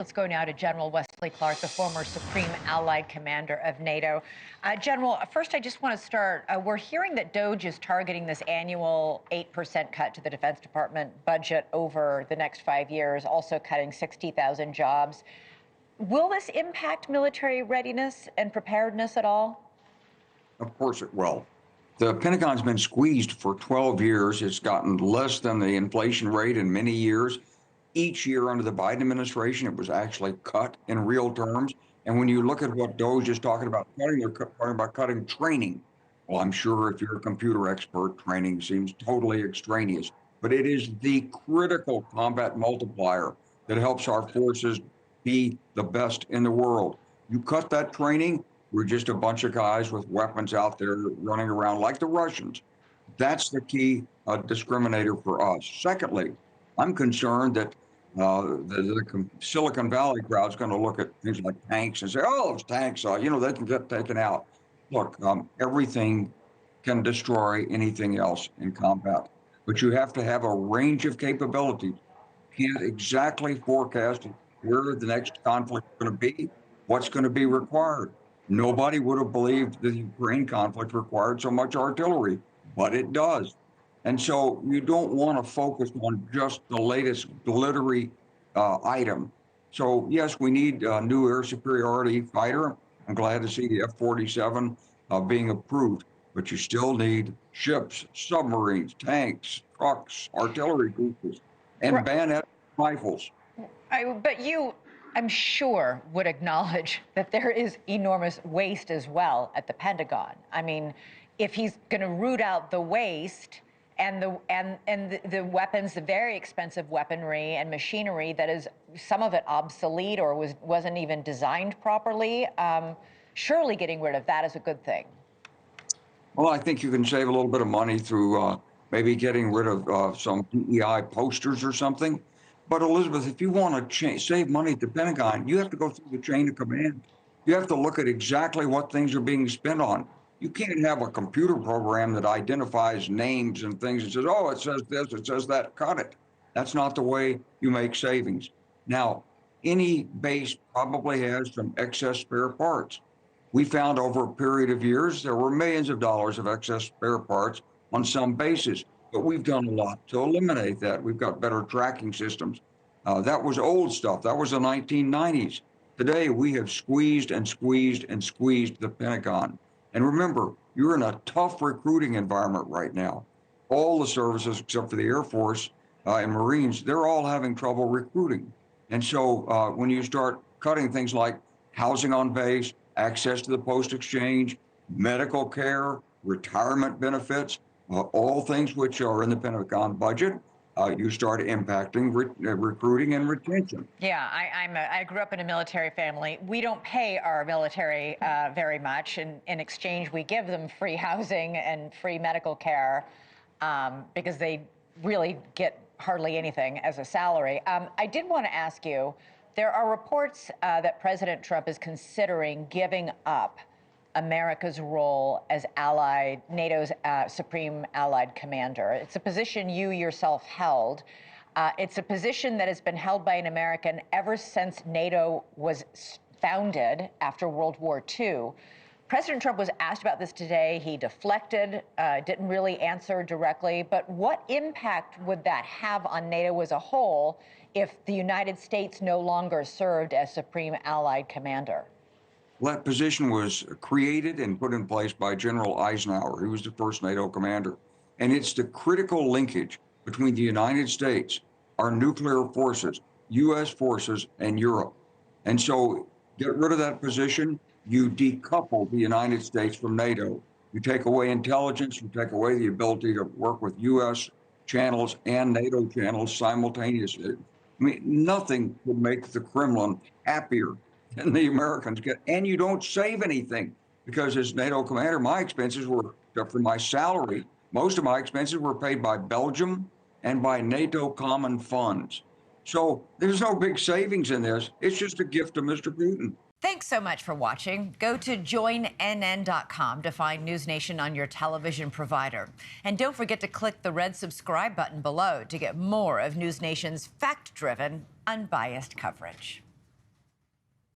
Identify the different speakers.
Speaker 1: Let's go now to General Wesley Clark, the former Supreme Allied Commander of NATO. General, first I just want to start. We're hearing that DOGE is targeting this annual 8% cut to the Defense Department budget over the next 5 years, also cutting 60,000 jobs. Will this impact military readiness and preparedness at all?
Speaker 2: Of course it will. The Pentagon's been squeezed for 12 years. It's gotten less than the inflation rate in many years. Each year under the Biden administration, it was actually cut in real terms. And when you look at what DOGE is talking about cutting, they're talking about cutting training. Well, I'm sure if you're a computer expert, training seems totally extraneous. But it is the critical combat multiplier that helps our forces be the best in the world. You cut that training, we're just a bunch of guys with weapons out there running around like the Russians. That's the key discriminator for us. Secondly, I'm concerned that the Silicon Valley crowd's going to look at things like tanks and say, oh, those tanks, they can get taken out. Look, everything can destroy anything else in combat, but you have to have a range of capabilities. You can't exactly forecast where the next conflict is going to be, what's going to be required. Nobody would have believed the Ukraine conflict required so much artillery, but it does. And so you don't want to focus on just the latest glittery item. So yes, we need a new air superiority fighter. I'm glad to see the F-47 being approved, but you still need ships, submarines, tanks, trucks, artillery groups, and bayonet rifles.
Speaker 1: But you, I'm sure, would acknowledge that there is enormous waste as well at the Pentagon. I mean, if he's going to root out the waste and the weapons, the very expensive weaponry and machinery that is some of it obsolete or wasn't even designed properly, surely getting rid of that is a good thing.
Speaker 2: Well, I think you can save a little bit of money through maybe getting rid of some DEI posters or something. But Elizabeth, if you want to save money at the Pentagon, you have to go through the chain of command. You have to look at exactly what things are being spent on. You can't have a computer program that identifies names and things and says, oh, it says this, it says that, cut it. That's not the way you make savings. Now, any base probably has some excess spare parts. We found over a period of years, there were millions of dollars of excess spare parts on some bases, but we've done a lot to eliminate that. We've got better tracking systems. That was old stuff. That was the 1990s. Today, we have squeezed and squeezed and squeezed the Pentagon. And remember, you're in a tough recruiting environment right now. All the services, except for the Air Force and Marines, they're all having trouble recruiting. And so when you start cutting things like housing on base, access to the post exchange, medical care, retirement benefits, all things which are in the Pentagon budget, you start impacting recruiting and retention.
Speaker 1: Yeah, I grew up in a military family. We don't pay our military very much. In exchange, we give them free housing and free medical care because they really get hardly anything as a salary. I did want to ask you, there are reports that President Trump is considering giving up America's role as NATO's Supreme Allied Commander. It's a position you yourself held. It's a position that has been held by an American ever since NATO was founded after World War II. President Trump was asked about this today. He deflected, didn't really answer directly. But what impact would that have on NATO as a whole if the United States no longer served as Supreme Allied Commander?
Speaker 2: Well, that position was created and put in place by General Eisenhower, who was the first NATO commander. And it's the critical linkage between the United States, our nuclear forces, U.S. forces, and Europe. And so get rid of that position, you decouple the United States from NATO. You take away intelligence, you take away the ability to work with U.S. channels and NATO channels simultaneously. I mean, nothing would make the Kremlin happier than the Americans get. And you don't save anything because as NATO commander, my expenses were, except for my salary, most of my expenses were paid by Belgium and by NATO common funds. So there's no big savings in this. It's just a gift to Mr. Putin.
Speaker 1: Thanks so much for watching. Go to joinnn.com to find NewsNation on your television provider. And don't forget to click the red subscribe button below to get more of NewsNation's fact-driven, unbiased coverage.